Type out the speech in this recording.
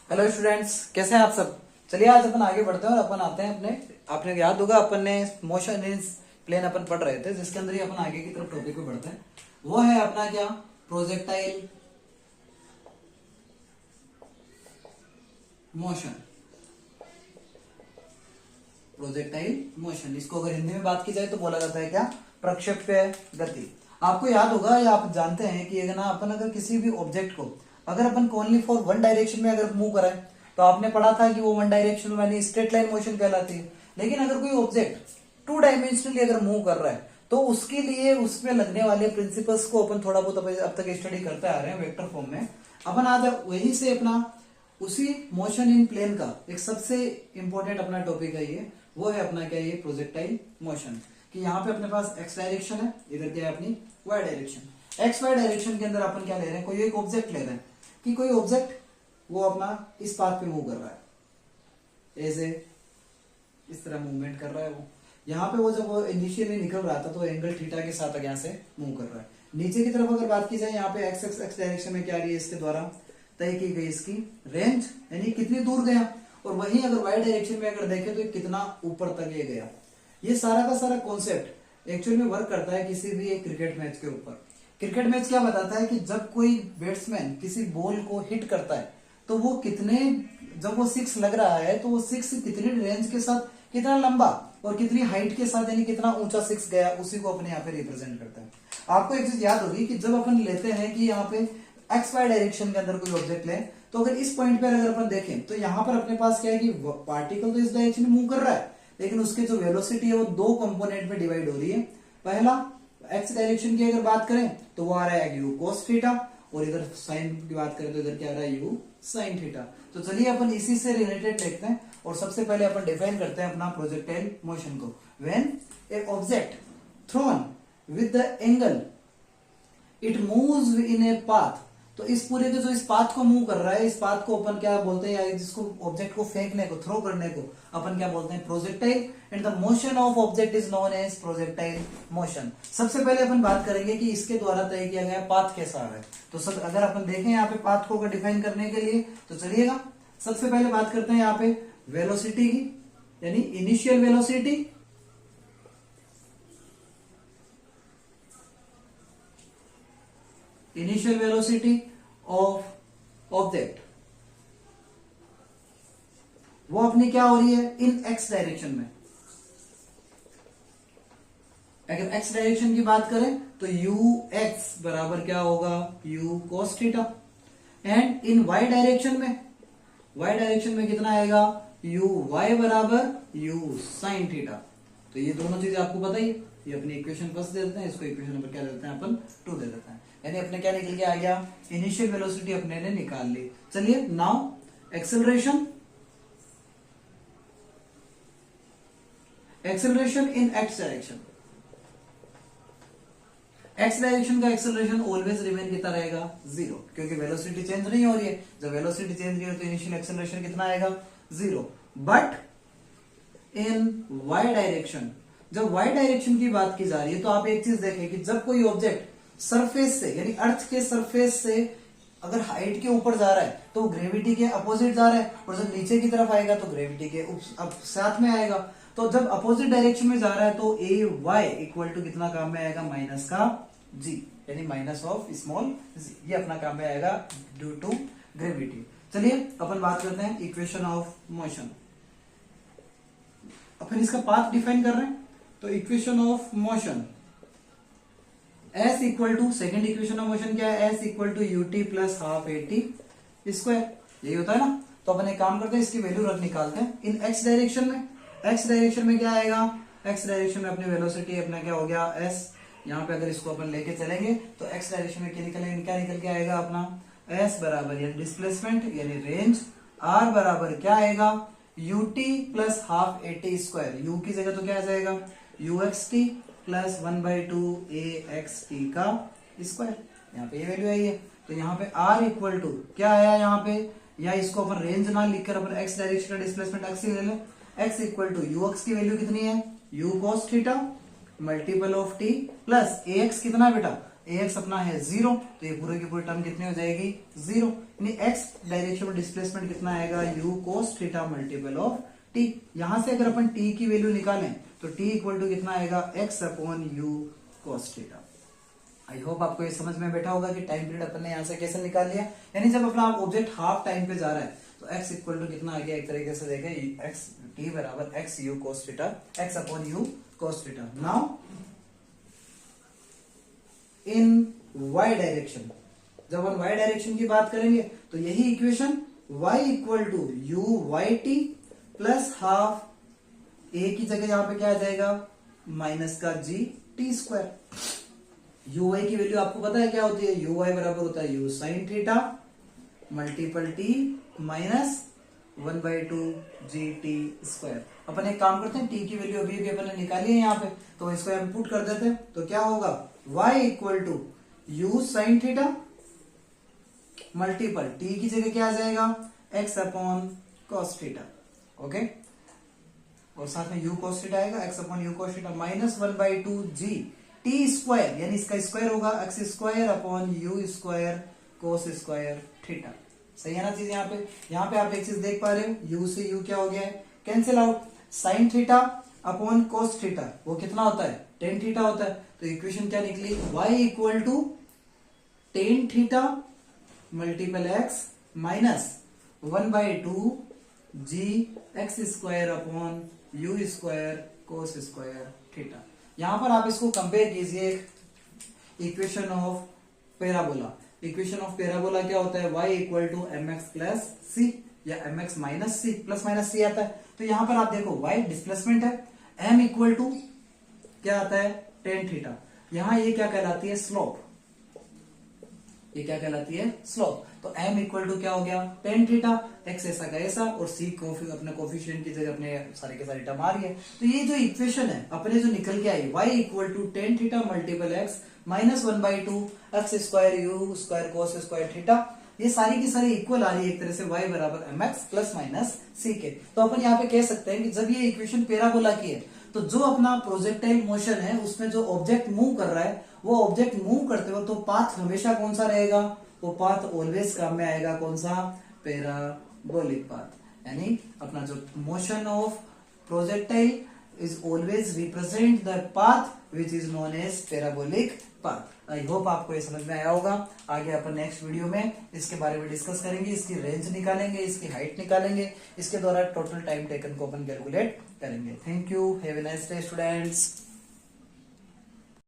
Hello students, कैसे हैं आप सब। चलिए आज अपन आगे बढ़ते हैं और अपन आते हैं अपने, आपने याद होगा अपन ने मोशन इन प्लेन अपन पढ़ रहे थे, जिसके अंदर ही अपन आगे की तरफ टॉपिक पे बढ़ते हैं। वो है अपना क्या, प्रोजेक्टाइल मोशन। प्रोजेक्टाइल मोशन, इसको अगर हिंदी में बात की जाए तो बोला जाता है क्या, प्रक्षेप्य गति। आपको याद होगा या आप जानते हैं कि अगर ना अपन अगर किसी भी ऑब्जेक्ट को अगर अपन ओनली फॉर वन डायरेक्शन में अगर मूव कराएं तो आपने पढ़ा था कि वो वन डायरेक्शन यानी स्ट्रेट लाइन मोशन कहलाती है। लेकिन अगर कोई ऑब्जेक्ट टू डायमेंशनली अगर मूव कर रहा है तो उसके लिए उसमें लगने वाले प्रिंसिपल्स को अपन थोड़ा बहुत अब तक स्टडी करते आ रहे हैं वेक्टर फॉर्म में। अपन आज वही से अपना उसी मोशन इन प्लेन का एक सबसे इंपॉर्टेंट अपना टॉपिक है ये, वो है अपना क्या, ये प्रोजेक्टाइल मोशन। कि यहाँ पे अपने पास एक्स डायरेक्शन है, इधर क्या है अपनी Y direction. X Y direction के अंदर अपन क्या ले रहे हैं, कोई एक ऑब्जेक्ट ले रहे हैं कि कोई ऑब्जेक्ट वो अपना इस पाथ पे मूव कर रहा है, ऐसे इस तरह मूवमेंट कर रहा है। वो यहाँ पे वो जब वो इनिशियली निकल रहा था तो एंगल थीटा के साथ यहाँ से मूव कर रहा है। नीचे की तरफ अगर बात की जाए, यहाँ पे एक्स डायरेक्शन में क्या आ रही है, इसके द्वारा तय की गई इसकी रेंज, यानी कितनी दूर गया। और वहीं अगर वाई डायरेक्शन में अगर देखें तो कितना ऊपर तक ये गया। ये सारा का सारा कॉन्सेप्ट एक्चुअल में वर्क करता है किसी भी एक क्रिकेट मैच के ऊपर। क्रिकेट मैच क्या बताता है कि जब कोई बैट्समैन किसी बॉल को हिट करता है तो वो कितने, जब वो सिक्स लग रहा है तो वो सिक्स कितनी रेंज के साथ, कितना लंबा और कितनी हाइट के साथ, यानी कितना ऊंचा सिक्स गया, उसी को अपने यहाँ पे रिप्रेजेंट करता है। आपको एक चीज याद होगी कि जब अपन लेते हैं कि यहाँ पे एक्स वाई डायरेक्शन के अंदर कोई ऑब्जेक्ट ले, तो अगर इस पॉइंट पर अगर अपन देखें तो यहाँ पर अपने पास क्या है कि पार्टिकल तो इस डायरेक्शन में मूव कर रहा है, लेकिन उसके जो वेलोसिटी है वो दो कंपोनेंट में डिवाइड हो रही है। पहला एक्स डायरेक्शन की अगर बात करें तो वो आ रहा है यू कोस थीटा, और इधर साइन की बात करें तो इधर क्या आ रहा है यू साइन थीटा। तो चलिए अपन इसी से रिलेटेड देखते हैं और सबसे पहले अपन डिफाइन करते हैं अपना प्रोजेक्टाइल मोशन को। When a object thrown with the angle it moves in a path, तो इस पूरे के जो इस पाथ को मूव कर रहा है, इस पाथ को अपन क्या बोलते हैं, या जिसको ऑब्जेक्ट को फेंकने को, थ्रो करने को अपन क्या बोलते हैं, projectile. And the motion of object is known as projectile motion. सबसे पहले अपन बात करेंगे कि इसके द्वारा तय किया गया पाथ कैसा है। तो सब अगर अपन देखें यहाँ पे पाथ को डिफाइन करने के लिए तो चलिएगा सबसे पहले बात करते हैं यहाँ पे वेलोसिटी की, यानी initial velocity initial velocity of object, वो अपनी क्या हो रही है इन एक्स डायरेक्शन में। अगर एक्स डायरेक्शन की बात करें तो यू एक्स बराबर क्या होगा, u cos theta. And in y direction में, वाई डायरेक्शन में कितना आएगा, यू वाई बराबर यू साइन थीटा। तो ये दोनों चीजें आपको पता ही है। ये अपनी इक्वेशन फर्स्ट दे देते हैं, इसको इक्वेशन नंबर क्या दे देते हैं अपन, 2 दे देते हैं। यानी अपने क्या निकल के आ गया, इनिशियल वेलोसिटी अपने ने निकाल ली। चलिए now acceleration, acceleration in x direction. X direction का एक्सेलरेशन ऑलवेज रिमेन कितना रहेगा, 0, क्योंकि वेलोसिटी चेंज नहीं हो रही है। जब वेलोसिटी चेंज नहीं हो तो इनिशियल एक्सेलरेशन कितना आएगा, 0। बट इन वाई डायरेक्शन, जब वाई डायरेक्शन की बात की जा रही है तो आप एक चीज देखें कि जब कोई ऑब्जेक्ट सरफेस से, यानी अर्थ के सरफेस से अगर हाइट के ऊपर जा रहा है तो वो ग्रेविटी के अपोजिट जा रहा है, और जब नीचे की तरफ आएगा तो ग्रेविटी के साथ में आएगा। तो जब अपोजिट डायरेक्शन में जा रहा है तो ए वाई इक्वल टू कितना काम में आएगा, माइनस का जी, यानी माइनस ऑफ स्मॉल जी, ये अपना काम में आएगा ड्यू टू ग्रेविटी। चलिए अपन बात करते हैं इक्वेशन ऑफ मोशन। अपन इसका पाथ डिफाइन कर रहे हैं तो equation of motion S equal to, second equation of motion क्या है, S equal to u t plus half a t square, यही होता है ना। तो अपन एक काम करते हैं, इसकी वैल्यू रख निकालते हैं इन एक्स डायरेक्शन में। एक्स डायरेक्शन में क्या आएगा, एक्स डायरेक्शन में अपनी वेलोसिटी अपना क्या हो गया S। यहाँ पे अगर इसको अपन लेके चलेंगे तो एक्स डायरेक्शन में क्या निकल के आएगा अपना S बराबर यानी डिस्प्लेसमेंट यानी रेंज, R बराबर क्या आएगा, you t plus half a t square. You की जगह तो क्या आ जाएगा, you x T plus 1/2 A x T का स्क्वायर। यहाँ पे ये वैल्यू आई है तो यहाँ पे R इक्वल टू क्या आया यहाँ पे, या इसको अपन रेंज ना लिखकर अपन एक्स डायरेक्शन का डिस्प्लेसमेंट एक्स ही ले लें। X equal to u x की वैल्यू कितनी है, u cos theta multiple of t plus a x कितना बेटा, ax अपना है 0, तो ये पूरे की पूरी टर्म कितनी हो जाएगी 0, यानी x डायरेक्शन में डिस्प्लेसमेंट कितना आएगा u cos theta multiple of t। यहां से अगर अपन t की वैल्यू निकालें तो t इक्वल टू कितना आएगा x upon u cos theta. I hope आपको ये समझ में बैठा होगा कि टाइम पीरियड अपन ने यहां से कैसे निकाल लिया, यानी जब अपना ऑब्जेक्ट हाफ टाइम पे जा रहा है तो x इक्वल टू कितना आ गया, एक तरीके से देखें x t बराबर x u cos theta, x upon u cos theta. Now in y direction, जब हम y डायरेक्शन की बात करेंगे तो यही equation y equal to u y t plus half a की जगह यहां पे क्या आ जाएगा माइनस का g t square. u y की वैल्यू आपको पता है क्या होती है, u y बराबर होता है u sine theta multiple t minus 1/2 g t square. अपन एक काम करते हैं, t की वैल्यू अभी अपन ने निकाली है यहाँ पे, तो इसको हम पुट कर देते हैं, तो क्या होगा y equal to u sine theta multiple t की जगह क्या आ जाएगा x upon cos theta. Okay, और साथ में u cos थीटा आएगा, x upon u cos theta minus 1/2 g t square, यानी इसका स्क्वायर होगा x square upon u square cos square theta. सही है ना चीज। यहाँ पे आप एक चीज देख पा रहे हो, u से u क्या हो गया है cancel out, sine theta upon cos theta वो कितना होता है टेन थीटा होता है, तो इक्वेशन क्या निकली y equal to tan theta multiple x minus 1/2 g x square upon u square cos square theta. यहां पर आप इसको कंपेयर कीजिए equation of parabola. Equation of parabola क्या होता है, y equal to m x plus c या m x minus c, plus minus c आता है। तो यहां पर आप देखो y डिस्प्लेसमेंट है, m इक्वल टू क्या आता है टेन थीटा, यहां ये क्या कहलाती है स्लोप, ये क्या कहलाती है स्लोप। तो m इक्वल टू क्या हो गया टेन थीटा, x ऐसा का ऐसा और c अपने कोफिशिएंट की जगह अपने सारे के सारे टर्म आ रही है। तो ये जो इक्वेशन है अपने जो निकल के आई y equal to tan theta multiple x minus 1/2 x square u square cos square theta, ये सारी की सारी इक्वल आ रही है एक तरह से y बराबर एम एक्स प्लस माइनस सी के। तो अपन यहाँ पे कह सकते हैं कि जब ये इक्वेशन पैराबोला की है तो जो अपना प्रोजेक्टाइल मोशन है उसमें जो ऑब्जेक्ट मूव कर रहा है वो ऑब्जेक्ट मूव करते वक्त तो पाथ हमेशा कौन सा रहेगा, वो पाथ ऑलवेज काम में आएगा कौन सा पैराबोलिक पाथ, यानी अपना जो motion of projectile is always represent the path which is known as parabolic path. I hope आपको ये समझ में आया होगा। आगे अपन नेक्स्ट वीडियो में इसके बारे में डिस्कस करेंगे, इसकी रेंज निकालेंगे, इसकी हाइट निकालेंगे, इसके द्वारा टोटल टाइम टेकन को अपन कैलकुलेट करेंगे। Thank you, have a nice day students.